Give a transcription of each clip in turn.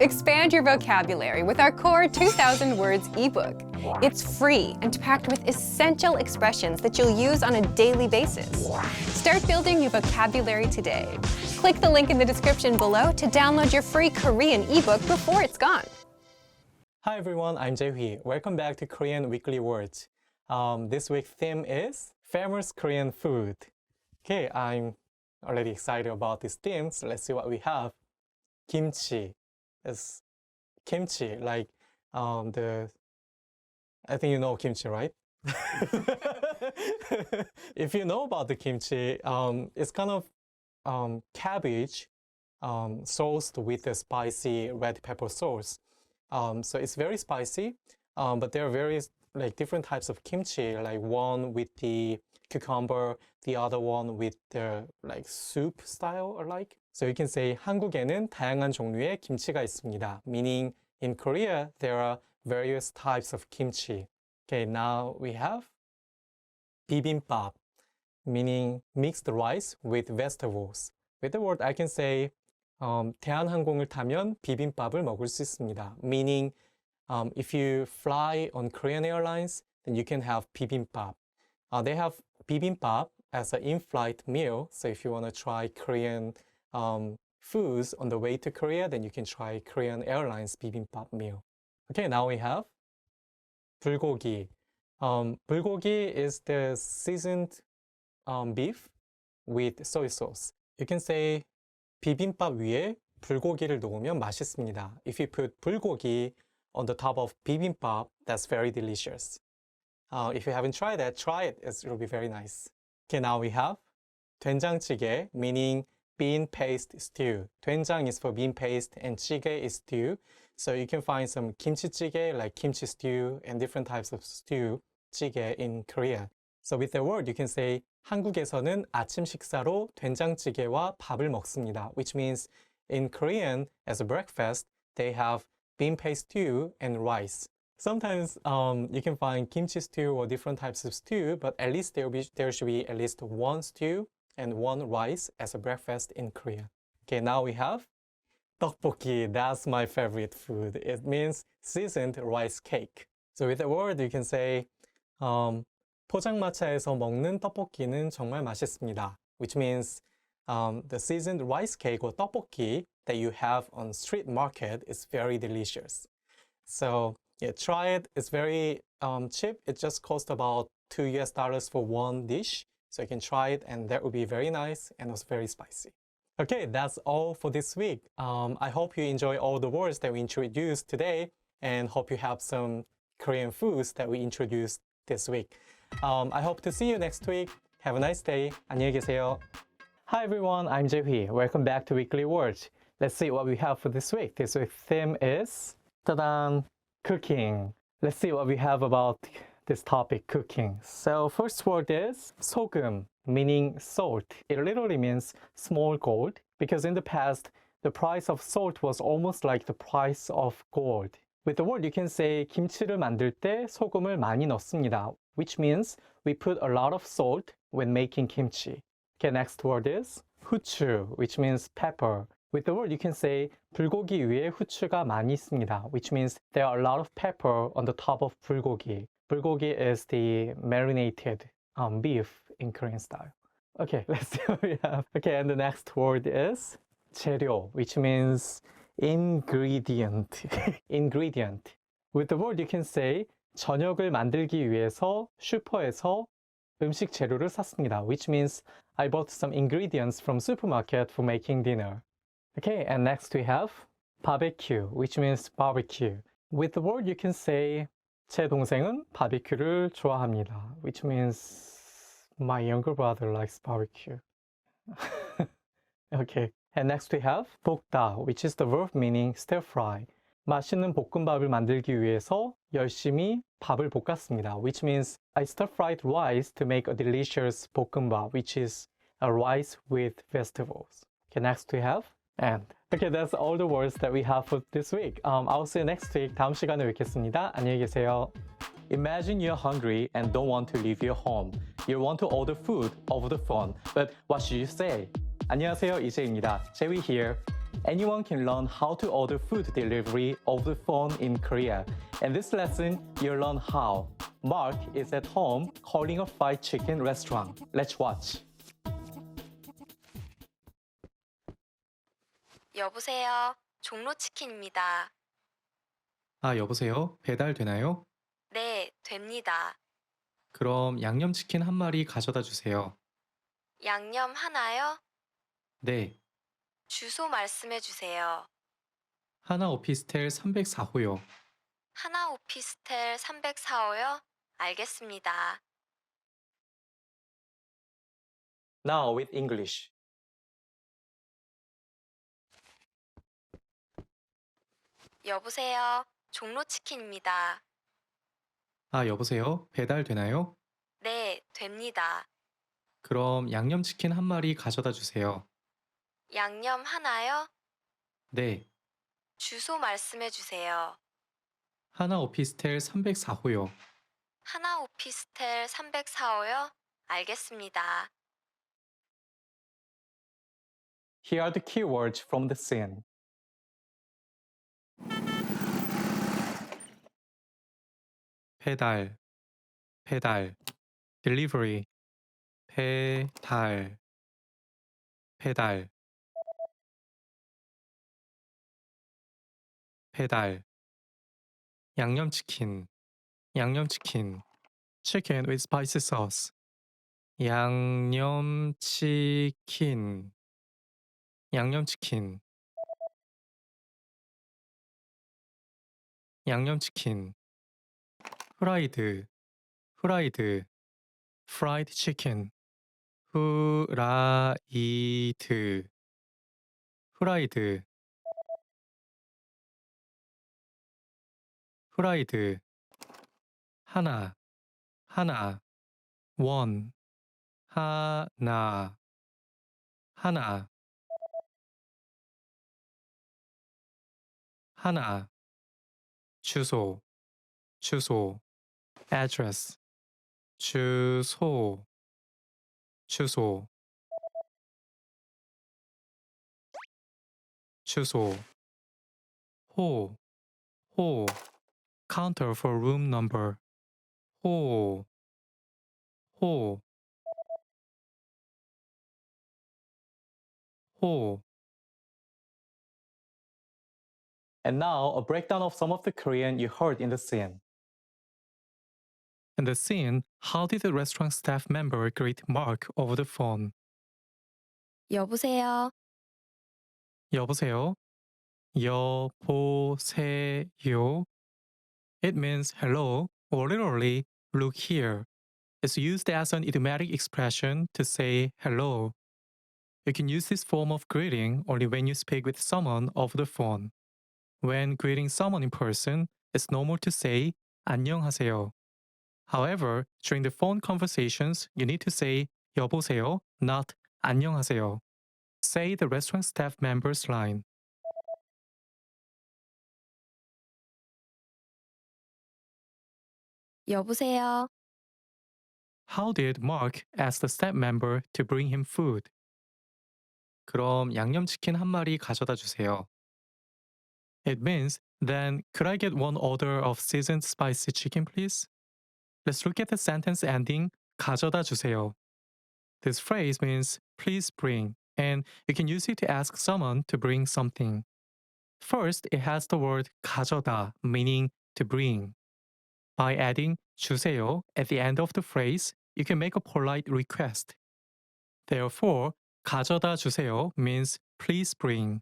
Expand your vocabulary with our Core 2000 Words ebook. It's free and packed with essential expressions that you'll use on a daily basis. Start building your vocabulary today. Click the link in the description below to download your free Korean ebook before it's gone. Hi everyone, I'm Jae-hee. Welcome back to Korean Weekly Words. This week's theme is famous Korean food. Okay, I'm already excited about this theme, so let's see what we have. Kimchi. It's kimchi, like I think you know kimchi, right? If you know about the kimchi, it's kind of cabbage sauced with a spicy red pepper sauce. So it's very spicy, but there are various different types of kimchi, like one with the cucumber, the other one with the soup style or like. So you can say 한국에는 다양한 종류의 김치가 있습니다. Meaning in Korea there are various types of kimchi. Okay, now we have bibimbap, meaning mixed rice with vegetables. With the word I can say 대한항공을 타면 비빔밥을 먹을 수 있습니다. Meaning if you fly on Korean Airlines, then you can have bibimbap. They have bibimbap as an in-flight meal. So if you want to try Korean foods on the way to Korea, then you can try Korean Airlines bibimbap meal. Okay, now we have 불고기. 불고기 is the seasoned beef with soy sauce. You can say 비빔밥 위에 불고기를 놓으면 맛있습니다. If you put 불고기 on the top of bibimbap, that's very delicious. If you haven't tried that, try it. It will be very nice. Okay, now we have 된장찌개, meaning bean paste stew. 된장 is for bean paste and 찌개 is stew. So you can find some kimchi-찌개, like kimchi stew and different types of stew, 찌개 in Korea. So with the word, you can say 한국에서는 아침 식사로 된장찌개와 밥을 먹습니다. Which means in Korean, as a breakfast, they have bean paste stew and rice. Sometimes you can find kimchi stew or different types of stew, but at least there should be at least one stew and one rice as a breakfast in Korea. Okay, now we have 떡볶이. That's my favorite food. It means seasoned rice cake. So with the word, you can say 포장마차에서 먹는 떡볶이는 정말 맛있습니다. Which means the seasoned rice cake or 떡볶이 that you have on street market is very delicious. So yeah, try it. It's very cheap. It just costs about $2 for one dish. So you can try it and that would be very nice and also very spicy. Okay, that's all for this week. I hope you enjoy all the words that we introduced today and hope you have some Korean foods that we introduced this week. I hope to see you next week. Have a nice day. 안녕히 계세요. Hi everyone, I'm Jae-hee. Welcome back to Weekly Words. Let's see what we have for this week. This week's theme is ta-da, cooking. Let's see what we have about this topic, cooking. So first word is 소금, meaning salt. It literally means small gold because in the past, the price of salt was almost like the price of gold. With the word, you can say 김치를 만들 때 소금을 많이 넣습니다, which means we put a lot of salt when making kimchi. Okay, next word is 후추, which means pepper. With the word, you can say 불고기 위에 후추가 많이 있습니다, which means there are a lot of pepper on the top of 불고기. 불고기 is the marinated beef in Korean style. Okay, let's see what we have. Okay, and the next word is 재료, which means ingredient. ingredient. With the word, you can say 저녁을 만들기 위해서 슈퍼에서 음식 재료를 샀습니다, which means I bought some ingredients from supermarket for making dinner. Okay, and next we have barbecue, which means barbecue. With the word, you can say 제 동생은 바비큐를 좋아합니다, which means my younger brother likes barbecue. Okay, and next we have 볶다, which is the verb meaning stir fry. 맛있는 볶음밥을 만들기 위해서 열심히 밥을 볶았습니다, which means I stir-fried rice to make a delicious 볶음밥, which is a rice with vegetables. Okay, next we have and. Okay, that's all the words that we have for this week. I'll see you next week. 다음 시간에 뵙겠습니다. 안녕히 계세요. Imagine you're hungry and don't want to leave your home. You want to order food over the phone, but what should you say? 안녕하세요, 이재입니다. Jae-hee here. Anyone can learn how to order food delivery over the phone in Korea. In this lesson, you'll learn how. Mark is at home calling a fried chicken restaurant. Let's watch. 여보세요. 종로치킨입니다. 아, 여보세요? 배달 되나요? 네, 됩니다. 그럼 양념치킨 한 마리 가져다 주세요. 양념 하나요? 네, 주소 말씀해 주세요. 하나 오피스텔 304호요. 하나 오피스텔 304호요? 알겠습니다. Now with English. 여보세요. 종로치킨입니다. 아, 여보세요? 배달 되나요? 네, 됩니다. 그럼 양념치킨 한 마리 가져다 주세요. 양념 하나요? 네, 주소 말씀해 주세요. 하나 오피스텔 304호요. 하나 오피스텔 304호요? 알겠습니다. Here are the keywords from the scene. 배달, 배달, delivery, 배달, 배달, 배달, 양념치킨, 양념치킨, chicken with spicy sauce, 양념치킨, 양념치킨, 양념치킨, 후라이드, 후라이드, fried chicken, 후라이드, 후라이드, 후라이드, 하나, 하나, 원, 하나, 하나, 하나, 주소, 주소, address, 주소, 주소, 주소, 호, 호, counter for room number, 호, 호, 호. And now a breakdown of some of the Korean you heard in the scene. In the scene, how did the restaurant staff member greet Mark over the phone? 여보세요. 여보세요? 여보세요? It means hello, or literally, look here. It's used as an idiomatic expression to say hello. You can use this form of greeting only when you speak with someone over the phone. When greeting someone in person, it's normal to say 안녕하세요. However, during the phone conversations, you need to say 여보세요, not 안녕하세요. Say the restaurant staff member's line. 여보세요. How did Mark ask the staff member to bring him food? 그럼 양념치킨 한 마리 가져다 주세요. It means, then could I get one order of seasoned spicy chicken, please? Let's look at the sentence ending 가져다 주세요. This phrase means please bring, and you can use it to ask someone to bring something. First, it has the word 가져다, meaning to bring. By adding 주세요 at the end of the phrase, you can make a polite request. Therefore, 가져다 주세요 means please bring.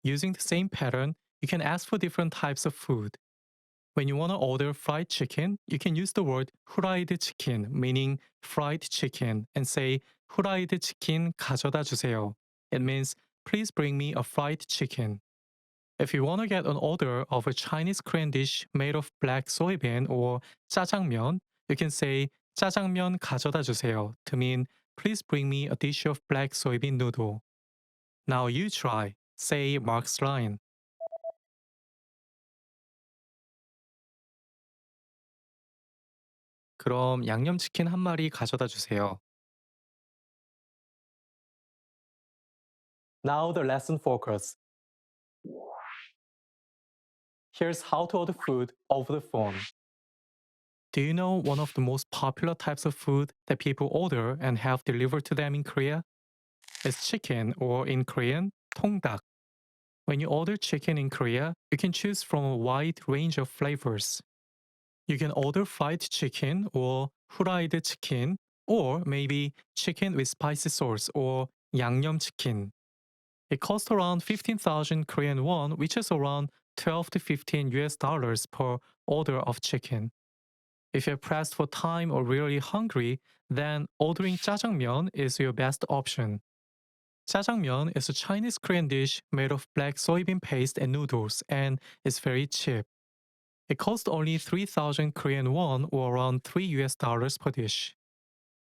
Using the same pattern, you can ask for different types of food. When you want to order fried chicken, you can use the word 후라이드 chicken, meaning fried chicken, and say 후라이드 치킨 가져다 주세요. It means please bring me a fried chicken. If you want to get an order of a Chinese Korean dish made of black soybean or 짜장면, you can say 짜장면 가져다 주세요 to mean please bring me a dish of black soybean noodle. Now you try. Say Mark's line. 그럼 양념치킨 한 마리 가져다 주세요. Now the lesson focus. Here's how to order food over the phone. Do you know one of the most popular types of food that people order and have delivered to them in Korea? It's chicken, or in Korean, 통닭. When you order chicken in Korea, you can choose from a wide range of flavors. You can order fried chicken or fried chicken, or maybe chicken with spicy sauce or 양념 chicken. It costs around 15,000 Korean won, which is around 12 to 15 US dollars per order of chicken. If you're pressed for time or really hungry, then ordering jjajangmyeon is your best option. Jjajangmyeon is a Chinese Korean dish made of black soybean paste and noodles and is very cheap. It costs only 3,000 Korean won or around 3 US dollars per dish.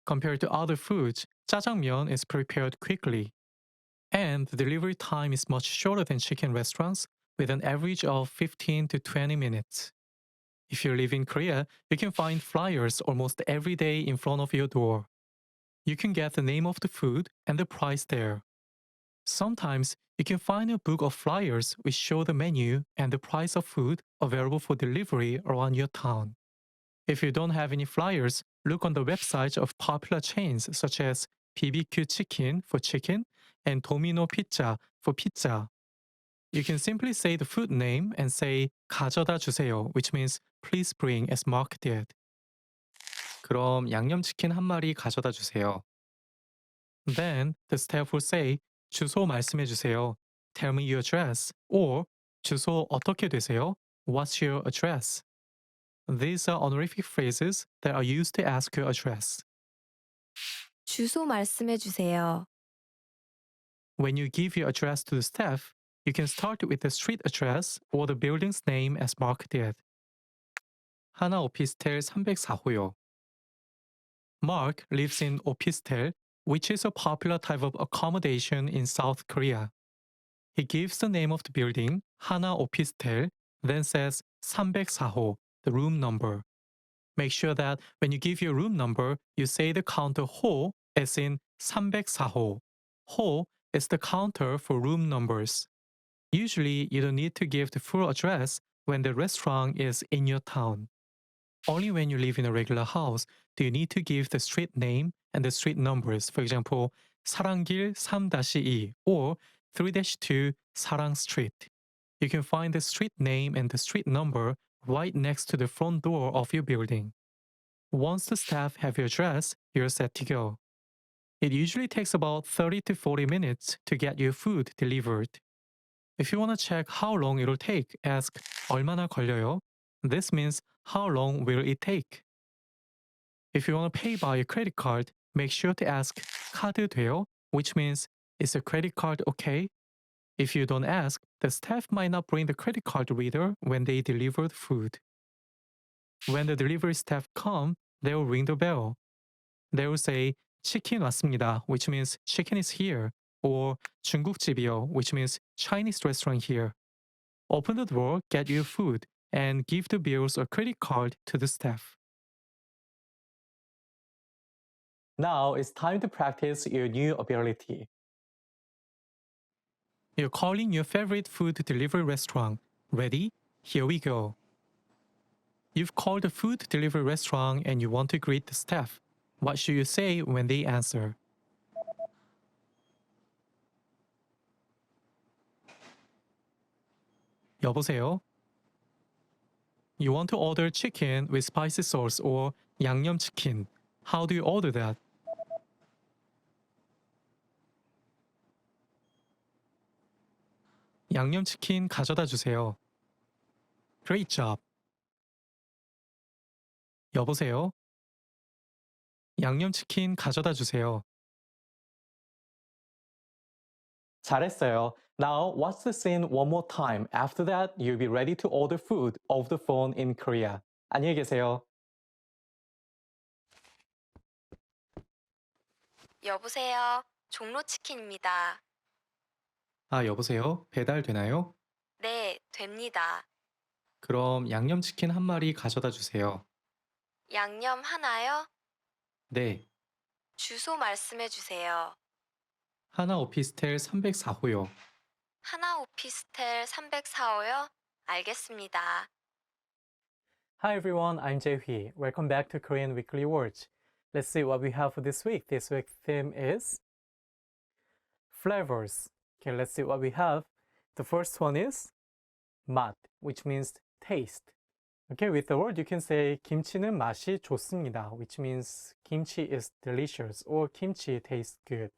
Compared to other foods, jjajangmyeon is prepared quickly. And the delivery time is much shorter than chicken restaurants, with an average of 15 to 20 minutes. If you live in Korea, you can find flyers almost every day in front of your door. You can get the name of the food and the price there. Sometimes you can find a book of flyers which show the menu and the price of food available for delivery around your town. If you don't have any flyers, look on the websites of popular chains such as BBQ Chicken for chicken and Domino Pizza for pizza. You can simply say the food name and say 가져다 주세요, which means please bring as Mark did. 그럼 양념치킨 한 마리 가져다 주세요. Then the staff will say 주소 말씀해 주세요. Tell me your address. Or 주소 어떻게 되세요? What's your address? These are honorific phrases that are used to ask your address. 주소 말씀해 주세요. When you give your address to the staff, you can start with the street address or the building's name as Mark did. 하나 오피스텔 304호요. Mark lives in opistel, which is a popular type of accommodation in South Korea. He gives the name of the building, 하나 오피스텔, then says 304호, the room number. Make sure that when you give your room number, you say the counter 호 as in 304호. 호 is the counter for room numbers. Usually, you don't need to give the full address when the restaurant is in your town. Only when you live in a regular house do you need to give the street name and the street numbers. For example, 사랑길 3-2 or 3-2 사랑 Street. You can find the street name and the street number right next to the front door of your building. Once the staff have your address, you're set to go. It usually takes about 30 to 40 minutes to get your food delivered. If you want to check how long it'll take, ask 얼마나 걸려요? This means how long will it take? If you want to pay by a credit card, make sure to ask 카드 돼요? Which means is the credit card okay? If you don't ask, the staff might not bring the credit card reader when they deliver the food. When the delivery staff come, they will ring the bell. They will say 치킨 왔습니다, which means chicken is here, or 중국집이요, which means Chinese restaurant here. Open the door, get your food, and give the bills or credit card to the staff. Now it's time to practice your new ability. You're calling your favorite food delivery restaurant. Ready? Here we go. You've called a food delivery restaurant and you want to greet the staff. What should you say when they answer? 여보세요? You want to order chicken with spicy sauce or 양념치킨. How do you order that? 양념치킨 가져다 주세요. Great job. 여보세요? 양념치킨 가져다 주세요. 잘했어요. Now watch the scene one more time. After that, you'll be ready to order food over the phone in Korea. 안녕히 계세요. 여보세요. 종로치킨입니다. 아, 여보세요? 배달 되나요? 네, 됩니다. 그럼 양념치킨 한 마리 가져다 주세요. 양념 하나요? 네. 주소 말씀해 주세요. 하나 오피스텔 304호요. 하나 오피스텔 304호요? 알겠습니다. Hi everyone, I'm Jae-hee. Welcome back to Korean Weekly Words. Let's see what we have for this week. This week's theme is flavors. Okay, let's see what we have. The first one is 맛, which means taste. Okay, with the word you can say 김치는 맛이 좋습니다, which means kimchi is delicious or kimchi tastes good.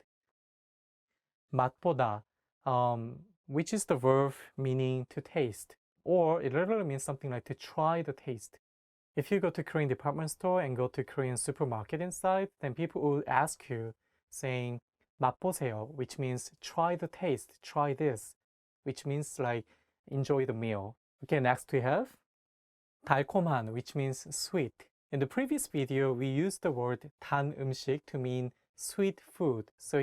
맛보다, which is the verb meaning to taste, or it literally means something like to try the taste. If you go to Korean department store and go to Korean supermarket inside, then people will ask you saying 맛보세요, which means try the taste, try this, which means like enjoy the meal. Okay, next we have 달콤한, which means sweet. In the previous video, we used the word 단 음식 to mean sweet food. So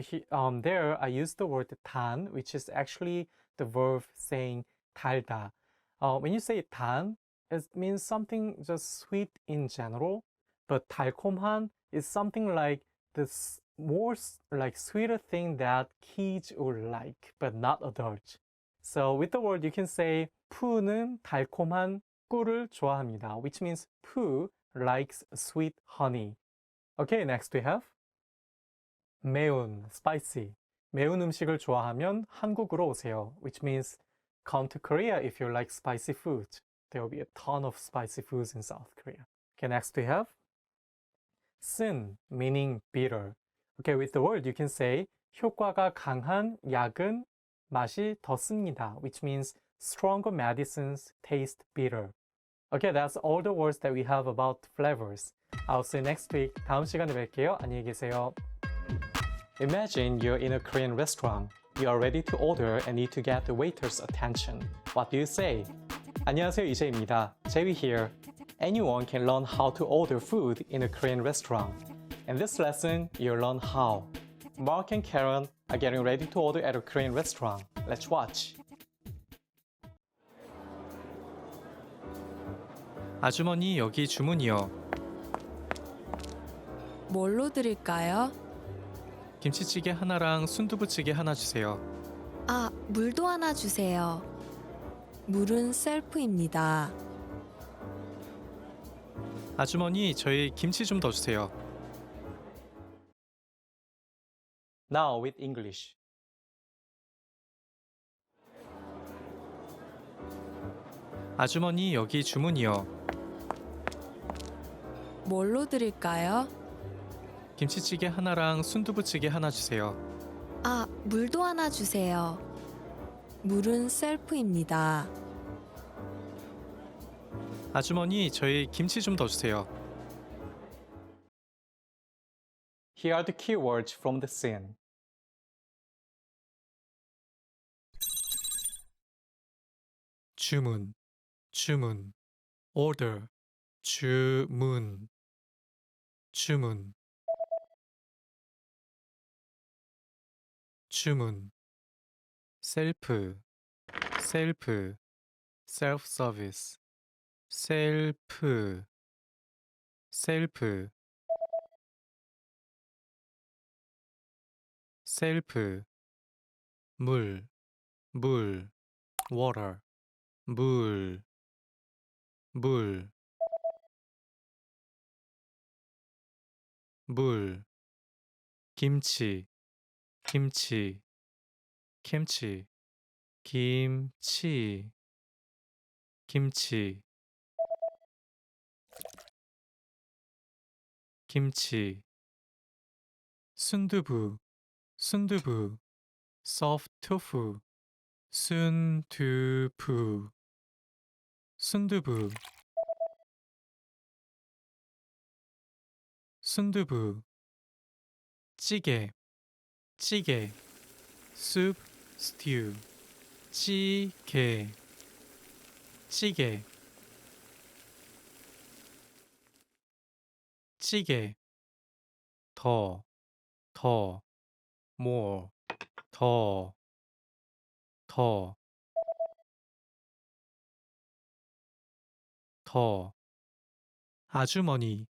there I used the word 단, which is actually the verb saying 달다. When you say 단, it means something just sweet in general, but 달콤한 is something like this more like sweeter thing that kids would like, but not adults. So with the word you can say 푸는 달콤한 꿀을 좋아합니다, which means Pooh likes sweet honey. Okay, next we have 매운, spicy. 매운 음식을 좋아하면 한국으로 오세요, which means come to Korea if you like spicy food. There will be a ton of spicy foods in South Korea. Okay, next we have 쓴, meaning bitter. Okay, with the word you can say 효과가 강한 약은 맛이 더 씁니다, which means stronger medicines taste bitter. Okay, that's all the words that we have about flavors. I'll see you next week. 다음 시간에 뵐게요. 안녕히 계세요. Imagine you're in a Korean restaurant. You are ready to order and need to get the waiter's attention. What do you say? 안녕하세요, 이재입니다. Jae here. Anyone can learn how to order food in a Korean restaurant. In this lesson, you'll learn how. Mark and Karen are getting ready to order at a Korean restaurant. Let's watch. 아주머니, 여기 주문이요. 뭘로 드릴까요? 김치찌개 하나랑 순두부찌개 하나 주세요. 아, 물도 하나 주세요. 물은 셀프입니다. 아주머니, 저희 김치 좀 더 주세요. Now with English. 아주머니, 여기 주문이요. 뭘로 드릴까요? 김치찌개 하나랑 순두부찌개 하나 주세요. 아, 물도 하나 주세요. 물은 셀프입니다. 아주머니, 저희 김치 좀 더 주세요. Here are the keywords from the scene. 주문, 주문, order, 주문, 주문, 주문, 셀프, 셀프, self-service, 셀프, 셀프, 셀프, 물, 물, water, 물, 물, 물, 김치, 김치, 김치, 김치, 김치, 김치, 순두부, 순두부, soft tofu, 순두부, 순두부, 순두부, 찌개, 찌개, soup, stew, 찌개, 찌개, 찌개, 더, more, 더, 아주머니,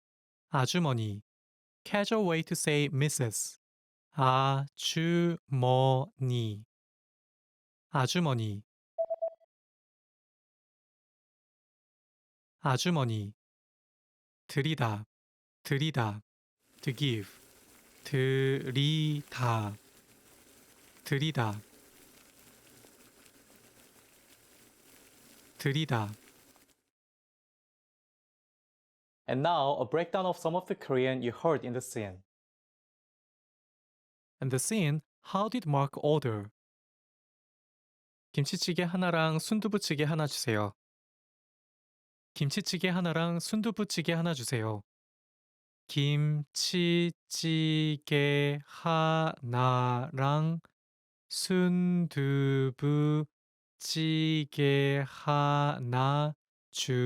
아주머니, casual way to say Mrs. 아주머니, 아주머니, 아주머니, 드리다, 드리다, to give, 드리다, 드리다, 드리다. And now a breakdown of some of the Korean you heard in the scene. And the scene, how did Mark order? 김치찌개 하나랑 순두부찌개 하나 주세요. 김치찌개 하나랑 순두부찌개 하나 주세요. 김치찌개 하나랑 순두부찌개 하나 주세요.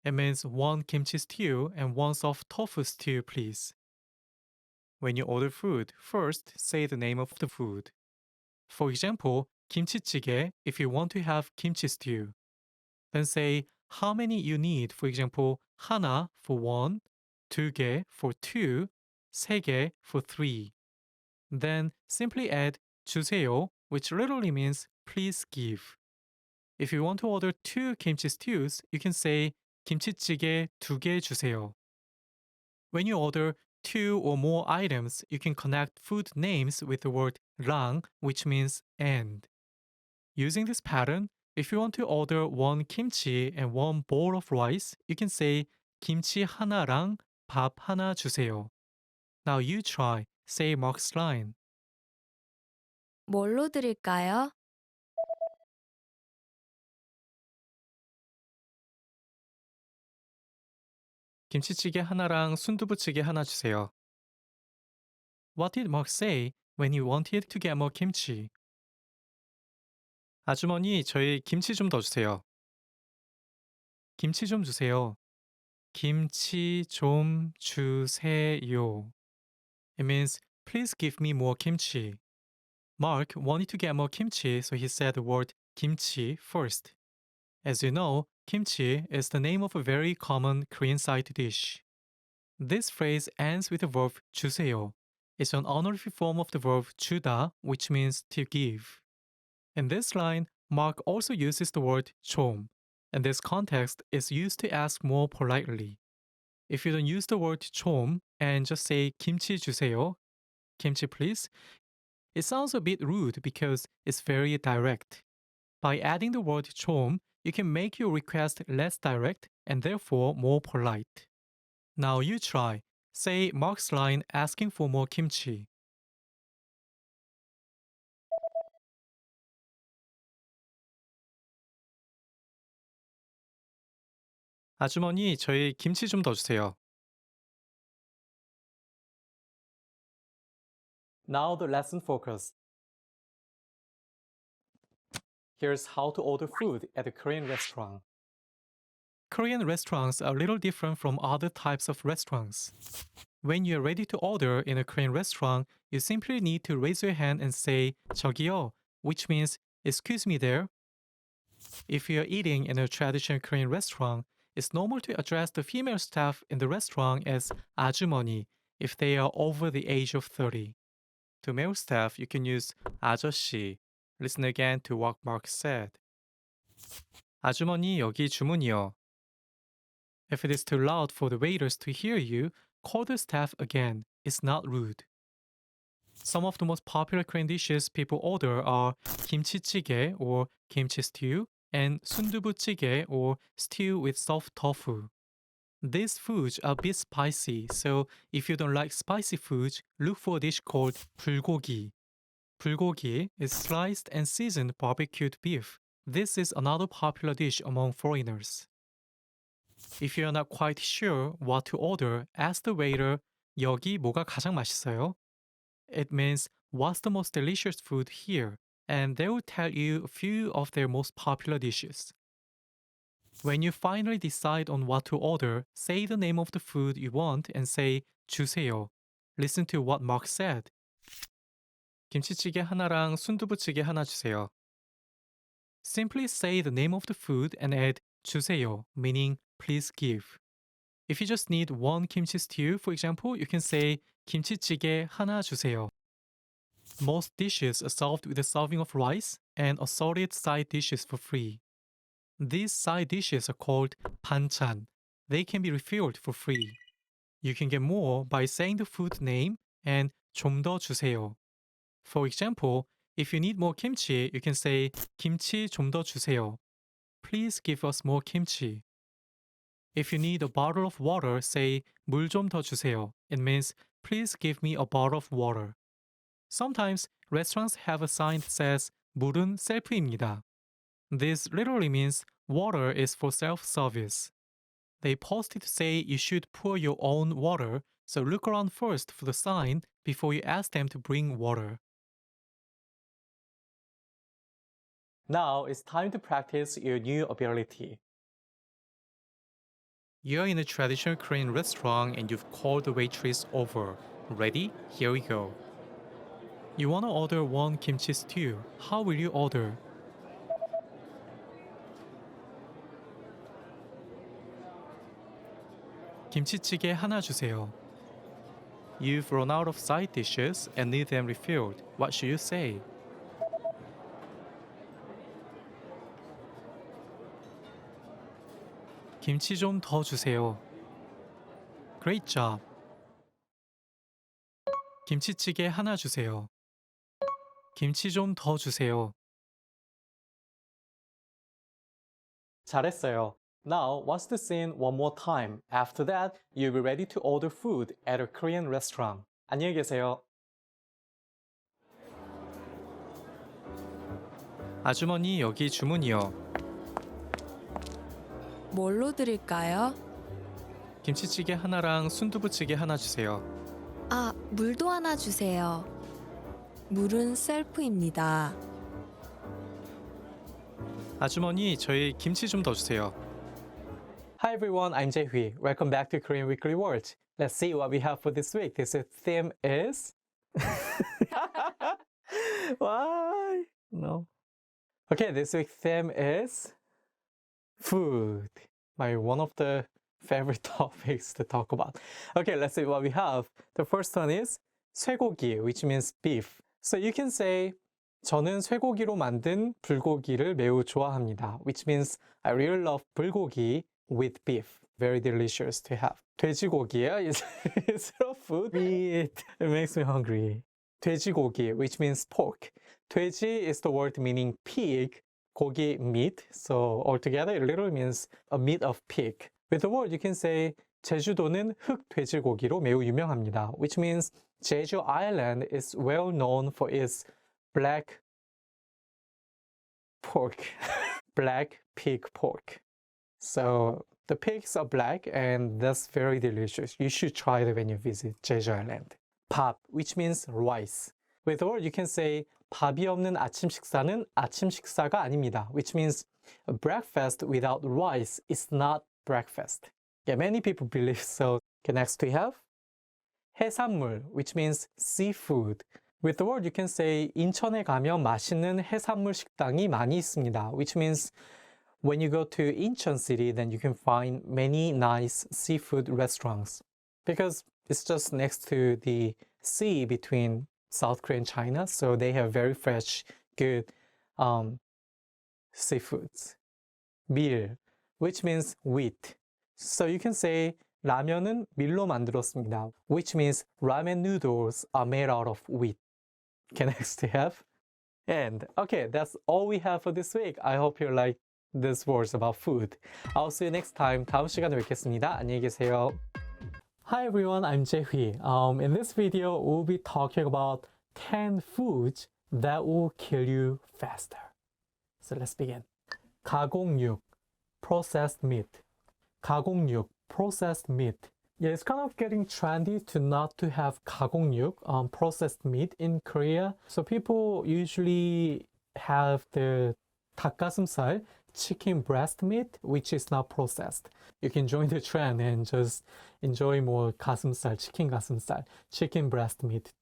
It means one kimchi stew and one soft tofu stew, please. When you order food, first say the name of the food. For example, 김치찌개 if you want to have kimchi stew. Then say how many you need. For example, 하나 for one, 두 개 for two, 세 개 for three. Then simply add 주세요, which literally means please give. If you want to order 2 kimchi stews, you can say 김치찌개 2개 주세요. When you order 2 or more items, you can connect food names with the word 랑, which means and. Using this pattern, if you want to order 1 kimchi and 1 bowl of rice, you can say 김치 하나랑 밥 하나 주세요. Now you try. Say Mark's line. 뭘로 드릴까요? 김치찌개 하나랑 순두부찌개 하나 주세요. What did Mark say when he wanted to get more kimchi? 아주머니, 저희 김치 좀 더 주세요. 김치 좀 주세요. 김치 좀 주세요. It means, please give me more kimchi. Mark wanted to get more kimchi, so he said the word kimchi first. As you know, kimchi is the name of a very common Korean side dish. This phrase ends with the verb 주세요. It's an honorific form of the verb 주다, which means to give. In this line, Mark also uses the word 좀. In this context, it's used to ask more politely. If you don't use the word 좀 and just say 김치 주세요, kimchi please, it sounds a bit rude because it's very direct. By adding the word 좀, you can make your request less direct and therefore more polite. Now you try. Say Mark's line asking for more kimchi. 아주머니, 저희 김치 좀 더 주세요. Now the lesson focus. Here's how to order food at a Korean restaurant. Korean restaurants are a little different from other types of restaurants. When you're ready to order in a Korean restaurant, you simply need to raise your hand and say 저기요, which means excuse me there. If you're eating in a traditional Korean restaurant, it's normal to address the female staff in the restaurant as 아주머니 if they are over the age of 30. To male staff, you can use 아저씨. Listen again to what Mark said. 아주머니, 여기 주문이요. If it is too loud for the waiters to hear you, call the staff again. It's not rude. Some of the most popular Korean dishes people order are 김치찌개 or kimchi stew and 순두부찌개 or stew with soft tofu. These foods are a bit spicy, so if you don't like spicy foods, look for a dish called 불고기. 불고기 is sliced and seasoned barbecued beef. This is another popular dish among foreigners. If you're not quite sure what to order, ask the waiter, 여기 뭐가 가장 맛있어요? It means, what's the most delicious food here? And they will tell you a few of their most popular dishes. When you finally decide on what to order, say the name of the food you want and say 주세요. Listen to what Mark said. 김치찌개 하나랑 순두부찌개 하나 주세요. Simply say the name of the food and add 주세요, meaning please give. If you just need one kimchi stew, for example, you can say 김치찌개 하나 주세요. Most dishes are served with a serving of rice and assorted side dishes for free. These side dishes are called banchan. They can be refilled for free. You can get more by saying the food name and 좀 더 주세요. For example, if you need more kimchi, you can say 김치 좀 더 주세요. Please give us more kimchi. If you need a bottle of water, say 물 좀 더 주세요. It means please give me a bottle of water. Sometimes restaurants have a sign that says 물은 셀프입니다. This literally means water is for self-service. They post it to say you should pour your own water, so look around first for the sign before you ask them to bring water. Now it's time to practice your new ability. You're in a traditional Korean restaurant and you've called the waitress over. Ready? Here we go. You want to order one kimchi stew. How will you order? 김치찌개 하나 주세요. You've run out of side dishes and need them refilled. What should you say? 김치 좀 더 주세요. Great job. 김치찌개 하나 주세요. 김치 좀 더 주세요. 잘했어요. Now, watch the scene one more time. After that, you'll be ready to order food at a Korean restaurant. 안녕히 계세요. 아주머니 여기 주문이요. 뭘로 드릴까요? 김치찌개 하나랑 순두부찌개 하나 주세요. 아, 물도 하나 주세요. 물은 셀프입니다. 아주머니 저희 김치 좀 더 주세요. Hi everyone, I'm Jae-hui. Welcome back to Korean Weekly Words. Let's see what we have for this week. This theme is... Why? No. Okay, this week's theme is... food. One of the favorite topics to talk about. Okay, let's see what we have. The first one is 쇠고기, which means beef. So you can say 저는 쇠고기로 만든 불고기를 매우 좋아합니다. Which means I really love 불고기 with beef. Very delicious to have. 돼지고기야? Is it a food? Meat. It makes me hungry. 돼지고기, which means pork. 돼지 is the word meaning pig. 고기, meat. So altogether it literally means a meat of pig. With the word you can say 제주도는 흑돼지고기로 매우 유명합니다. Which means Jeju Island is well known for its black pork. Black pig pork. So the pigs are black and that's very delicious. You should try it when you visit Jeju Island. 밥, which means rice. With the word you can say 밥이 없는 아침 식사는 아침 식사가 아닙니다. Which means a breakfast without rice is not breakfast. Yeah, many people believe so. Okay, next we have 해산물, which means seafood. With the word you can say 인천에 가면 맛있는 해산물 식당이 많이 있습니다. Which means when you go to Incheon City, then you can find many nice seafood restaurants. Because it's just next to the sea between South Korea and China, so they have very fresh, good seafoods. 밀, which means wheat. So you can say 라면은 밀로 만들었습니다, which means ramen noodles are made out of wheat. Okay, next we have. And okay, that's all we have for this week. I hope you like these words about food. I'll see you next time. 다음 시간에 뵙겠습니다. 안녕히 계세요. Hi everyone, I'm Jae-hui. In this video, we'll be talking about 10 foods that will kill you faster. So let's begin. 가공육, processed meat. 가공육, processed meat. Yeah, it's kind of getting trendy to not to have 가공육, processed meat in Korea. So people usually have the 닭가슴살, chicken breast meat, which is not processed. You can join the trend and just enjoy more 가슴살, chicken breast meat,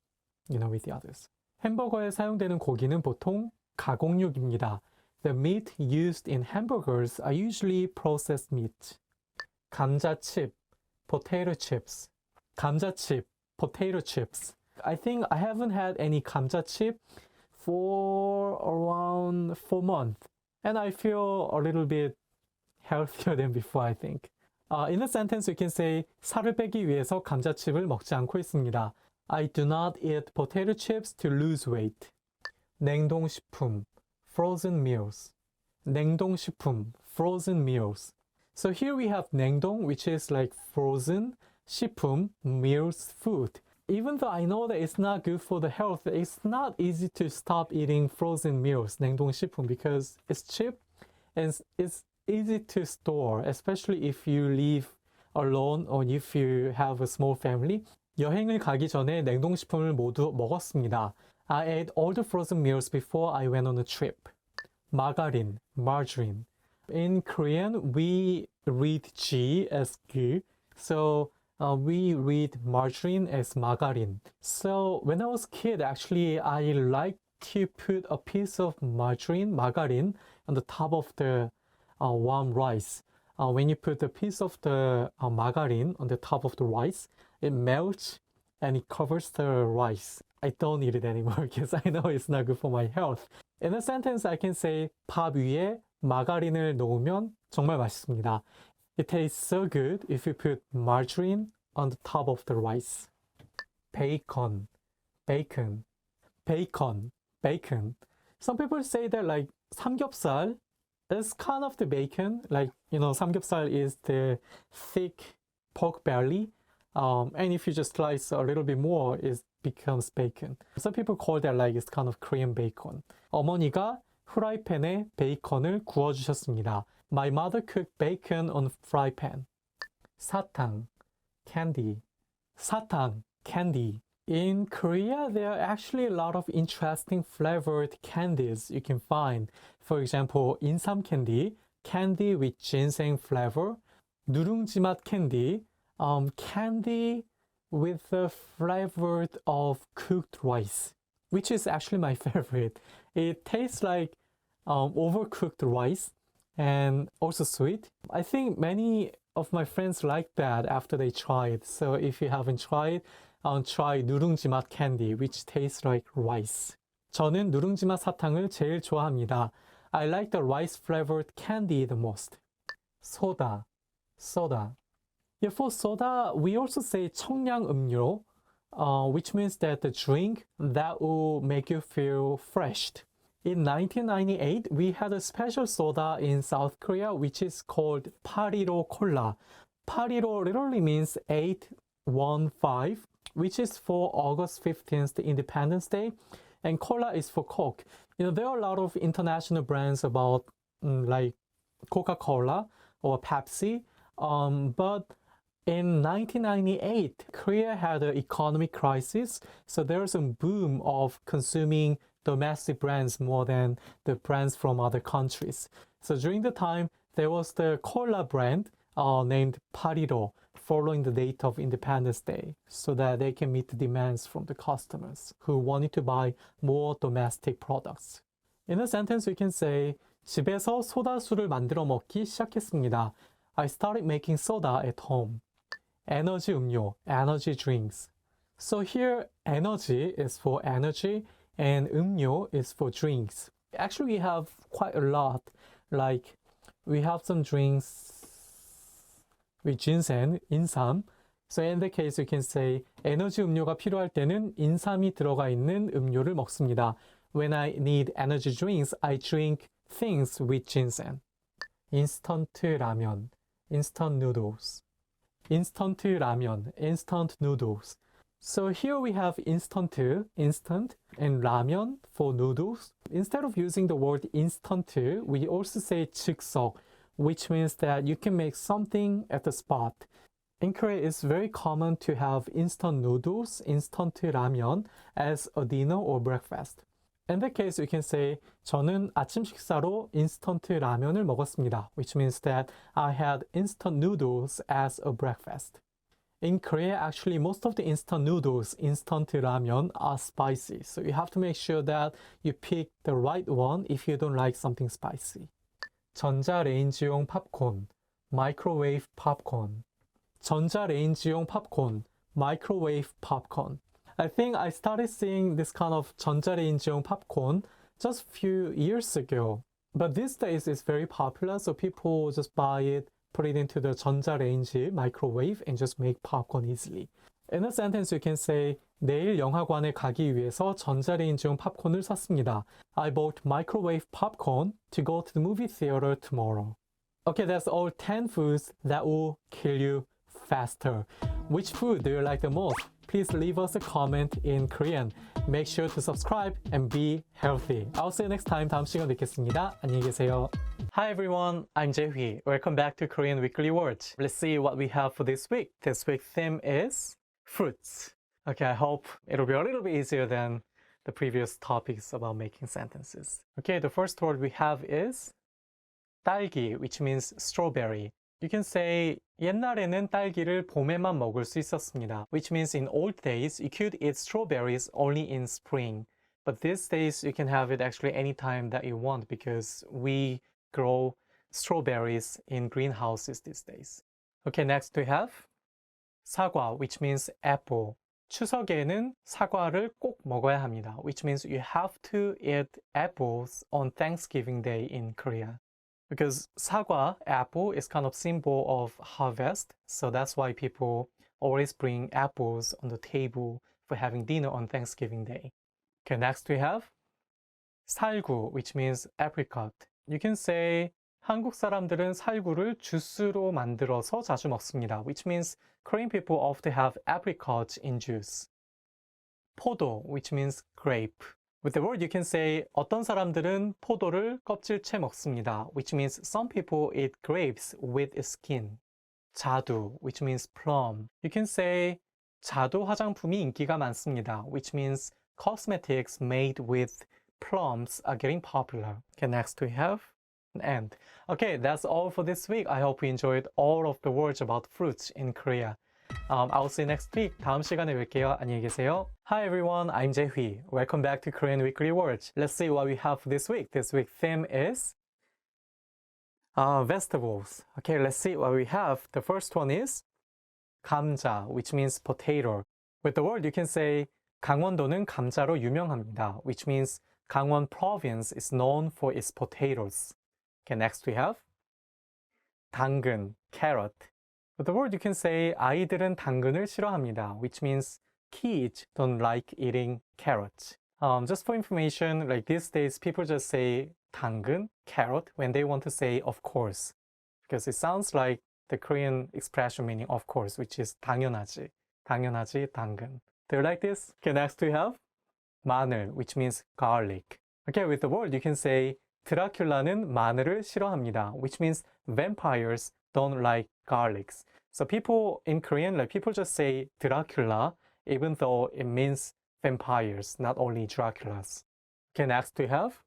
with the others. 햄버거에 사용되는 고기는 보통 가공육입니다. The meat used in hamburgers are usually processed meat. 감자칩, potato chips. 감자칩, potato chips. I think I haven't had any 감자칩 for around 4 months. And I feel a little bit healthier than before, I think. In the sentence, you can say 살을 빼기 위해서 감자칩을 먹지 않고 있습니다. I do not eat potato chips to lose weight. 냉동식품, frozen meals. 냉동식품, frozen meals. So here we have 냉동, which is like frozen, 식품, meals, food. Even though I know that it's not good for the health, it's not easy to stop eating frozen meals, 냉동식품, because it's cheap and it's easy to store, especially if you live alone or if you have a small family. 여행을 가기 전에 냉동식품을 모두 먹었습니다. I ate all the frozen meals before I went on a trip. 마가린, margarine. In Korean, we read G as 그, so we read margarine as margarine. So when I was a kid, actually, I liked to put a piece of margarine, on the top of the warm rice. When you put a piece of the margarine on the top of the rice, it melts and it covers the rice. I don't eat it anymore because I know it's not good for my health. In a sentence, I can say 밥 위에 마가린을 놓으면 정말 맛있습니다. It tastes so good if you put margarine on the top of the rice. Bacon, bacon, bacon, bacon. Some people say that like 삼겹살 is kind of the bacon. Like, you know, 삼겹살 is the thick pork belly. And if you just slice a little bit more, it becomes bacon. Some people call that like it's kind of Korean bacon. 어머니가 프라이팬에 베이컨을 구워주셨습니다. My mother cooked bacon on fry pan. 사탕, candy. 사탕, candy. In Korea, there are actually a lot of interesting flavored candies you can find. For example, 인삼 candy, candy with ginseng flavor. 누룽지 맛 candy, candy with the flavor of cooked rice, which is actually my favorite. It tastes like overcooked rice and also sweet. I think many of my friends like that after they try it. So if you haven't tried, try 누룽지 맛 candy, which tastes like rice. 저는 누룽지 맛 사탕을 제일 좋아합니다. I like the rice flavored candy the most. 소다, soda. Yeah, for soda, we also say 청량 음료, which means that the drink that will make you feel refreshed. In 1998, we had a special soda in South Korea, which is called 815 Cola. 815 literally means 815, which is for August 15th, the Independence Day, and Cola is for Coke. You know, there are a lot of international brands about like Coca-Cola or Pepsi, but in 1998, Korea had an economic crisis, so there was a boom of consuming domestic brands more than the brands from other countries. So during the time, there was the cola brand named 815, following the date of Independence Day, so that they can meet the demands from the customers who wanted to buy more domestic products. In a sentence, we can say, 집에서 소다수를 만들어 먹기 시작했습니다. I started making soda at home. 에너지 음료, energy drinks. So here, energy is for energy and 음료 is for drinks. Actually, we have quite a lot. Like, we have some drinks with ginseng, 인삼. So in the case, you can say 에너지 음료가 필요할 때는 인삼이 들어가 있는 음료를 먹습니다. When I need energy drinks, I drink things with ginseng. Instant 라면, instant noodles. Instant ramen, instant noodles. So here we have instant, and ramen for noodles. Instead of using the word instant, we also say 즉석, which means that you can make something at the spot. In Korea, it's very common to have instant noodles, instant ramen as a dinner or breakfast. In that case, you can say 저는 아침 식사로 인스턴트 라면을 먹었습니다, which means that I had instant noodles as a breakfast. In Korea, actually, most of the instant noodles, instant ramen, are spicy. So you have to make sure that you pick the right one if you don't like something spicy. 전자레인지용 팝콘, microwave popcorn. 전자레인지용 팝콘, microwave popcorn. I think I started seeing this kind of 전자레인지용 popcorn just a few years ago. But these days it's very popular, so people just buy it, put it into the 전자레인지 microwave and just make popcorn easily. In a sentence you can say 내일 영화관에 가기 위해서 전자레인지용 팝콘을 샀습니다. I bought microwave popcorn to go to the movie theater tomorrow. Okay, that's all 10 foods that will kill you faster. Which food do you like the most? Please leave us a comment in Korean. Make sure to subscribe and be healthy. I'll see you next time. 다음 시간에 뵙겠습니다. 안녕히 계세요. Hi everyone, I'm Jae-hui. Welcome back to Korean Weekly Words. Let's see what we have for this week. This week's theme is fruits. Okay, I hope it'll be a little bit easier than the previous topics about making sentences. Okay, the first word we have is 딸기, which means strawberry. You can say 옛날에는 딸기를 봄에만 먹을 수 있었습니다, which means in old days you could eat strawberries only in spring. But these days you can have it actually anytime that you want because we grow strawberries in greenhouses these days. Okay, next we have 사과, which means apple. 추석에는 사과를 꼭 먹어야 합니다, which means you have to eat apples on Thanksgiving Day in Korea. Because 사과, apple, is kind of symbol of harvest, so that's why people always bring apples on the table for having dinner on Thanksgiving Day. Okay, next we have 살구, which means apricot. You can say 한국 사람들은 살구를 주스로 만들어서 자주 먹습니다, which means Korean people often have apricots in juice. 포도, which means grape. With the word you can say 어떤 사람들은 포도를 껍질째 먹습니다, which means some people eat grapes with skin. 자두, which means plum. You can say 자두 화장품이 인기가 많습니다, which means cosmetics made with plums are getting popular. Okay, next we have and. Okay, that's all for this week. I hope you enjoyed all of the words about fruits in Korea. I'll see you next week. 다음 시간에 뵐게요. 안녕히 계세요. Hi everyone, I'm Jae-hui. Welcome back to Korean Weekly Words. Let's see what we have for this week. This week's theme is vegetables. Okay, let's see what we have. The first one is 감자, which means potato. With the word you can say 강원도는 감자로 유명합니다, which means Gangwon province is known for its potatoes. Okay, next we have 당근, carrot. With the word you can say 아이들은 당근을 싫어합니다, which means kids don't like eating carrots. Just for information, like these days people just say 당근, carrot when they want to say of course, because it sounds like the Korean expression meaning of course, which is 당연하지, 당연하지 당근. Do you like this? Okay, next we have 마늘, which means garlic. Okay, with the word you can say 드라큘라는 마늘을 싫어합니다, which means vampires don't like garlics. So people in Korean, like people just say Dracula, even though it means vampires, not only Draculas. Okay, next we have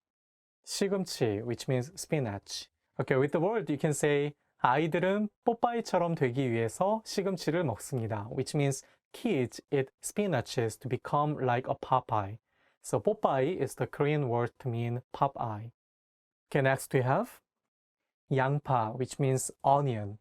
시금치, which means spinach. Okay, with the word you can say 아이들은 뽀빠이처럼 되기 위해서 시금치를 먹습니다, which means kids eat spinaches to become like a Popeye. So 뽀빠이 is the Korean word to mean Popeye. Okay, next we have 양파, which means onion.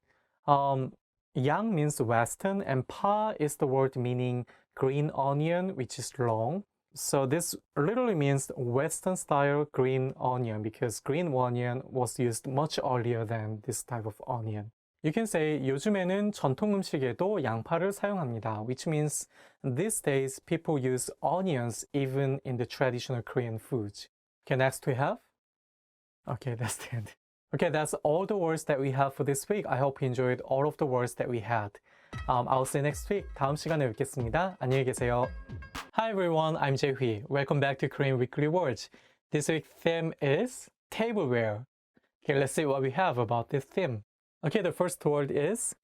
양 means western and 파 is the word meaning green onion, which is long. So this literally means western style green onion because green onion was used much earlier than this type of onion. You can say 요즘에는 전통 음식에도 양파를 사용합니다, which means these days people use onions even in the traditional Korean foods. Okay, next we have. Okay, that's the end. Okay, that's all the words that we have for this week. I hope you enjoyed all of the words that we had. I'll see you next week. 다음 시간에 뵙겠습니다. 안녕히 계세요. Hi everyone, I'm Jae-hui. Welcome back to Korean Weekly Words. This week's theme is tableware. Okay, let's see what we have about this theme. Okay, the first word is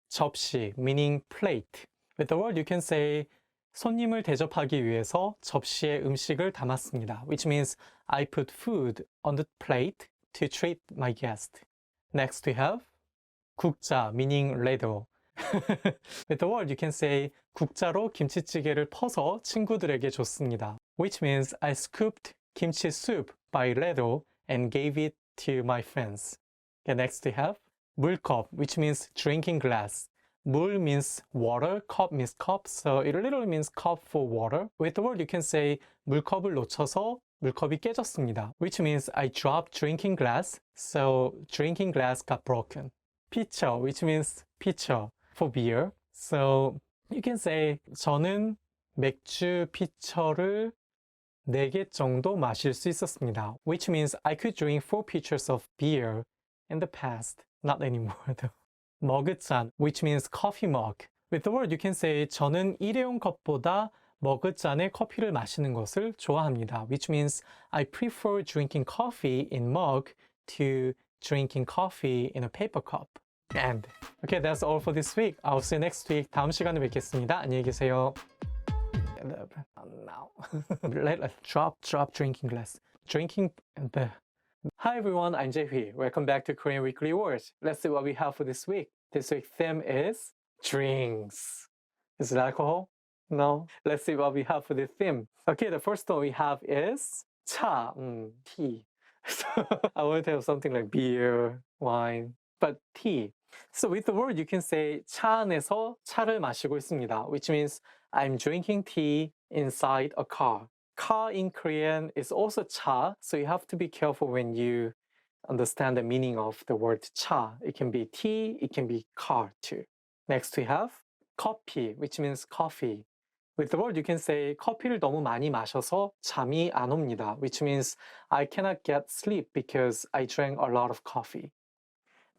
접시, meaning plate. With the word you can say 손님을 대접하기 위해서 접시에 음식을 담았습니다, which means I put food on the plate to treat my guest. Next we have 국자, meaning ladle. With the word you can say 국자로 김치찌개를 퍼서 친구들에게 줬습니다, which means I scooped kimchi soup by ladle and gave it to my friends. Okay, next we have 물컵, which means drinking glass. 물 means water, cup means cup, so it literally means cup for water. With the word you can say 물컵을 놓쳐서 물컵이 깨졌습니다. Which means I dropped drinking glass, so drinking glass got broken. Pitcher, which means pitcher for beer. So you can say 저는 맥주 피처를 4개 정도 마실 수 있었습니다. Which means I could drink 4 pitchers of beer in the past. Not anymore though. 머그잔, which means coffee mug. With the word you can say 저는 일회용 컵보다 머그잔에 커피를 마시는 것을 좋아합니다. Which means I prefer drinking coffee in mug to drinking coffee in a paper cup. And okay, that's all for this week. I'll see you next week. 다음 시간에 뵙겠습니다. 안녕히 계세요. Now, drop drinking glass. Drinking. Hi everyone, I'm Jae-Hui. Welcome back to Korean Weekly Words. Let's see what we have for this week. This week's theme is drinks. Is it alcohol? No. Let's see what we have for the theme. Okay, the first one we have is 차, tea. So I want to have something like beer, wine, but tea. So with the word you can say 차 안에서 차를 마시고 있습니다, which means I'm drinking tea inside a car. Car in Korean is also 차, so you have to be careful when you understand the meaning of the word 차. It can be tea, it can be car too. Next we have 커피, which means coffee. With the word you can say 커피를 너무 많이 마셔서 잠이 안 옵니다, which means I cannot get sleep because I drank a lot of coffee.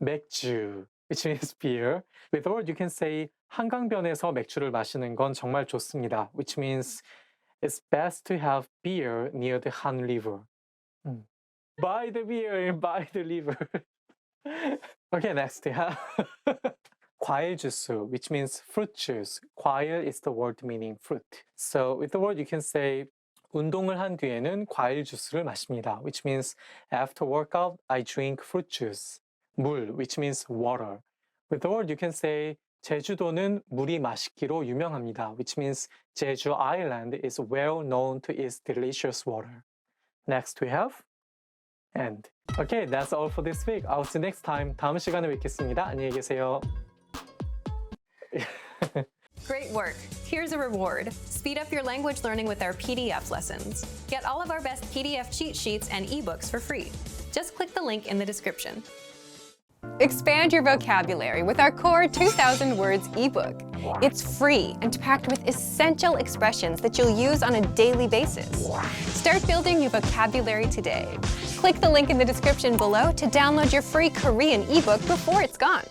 맥주, which means beer. With the word you can say 한강변에서 맥주를 마시는 건 정말 좋습니다, which means it's best to have beer near the Han River. Buy the beer, buy the river. Okay, next we have 과일 주스, which means fruit juice. 과일 is the word meaning fruit. So with the word you can say 운동을 한 뒤에는 과일 주스를 마십니다, which means after workout I drink fruit juice. 물, which means water. With the word you can say 제주도는 물이 맛있기로 유명합니다, which means Jeju Island is well known to its delicious water. Next we have and. Okay, that's all for this week. I'll see you next time. 다음 시간에 뵙겠습니다. 안녕히 계세요. Great work. Here's a reward. Speed up your language learning with our PDF lessons. Get all of our best PDF cheat sheets and ebooks for free. Just click the link in the description. Expand your vocabulary with our Core 2000 Words ebook. It's free and packed with essential expressions that you'll use on a daily basis. Start building your vocabulary today. Click the link in the description below to download your free Korean ebook before it's gone.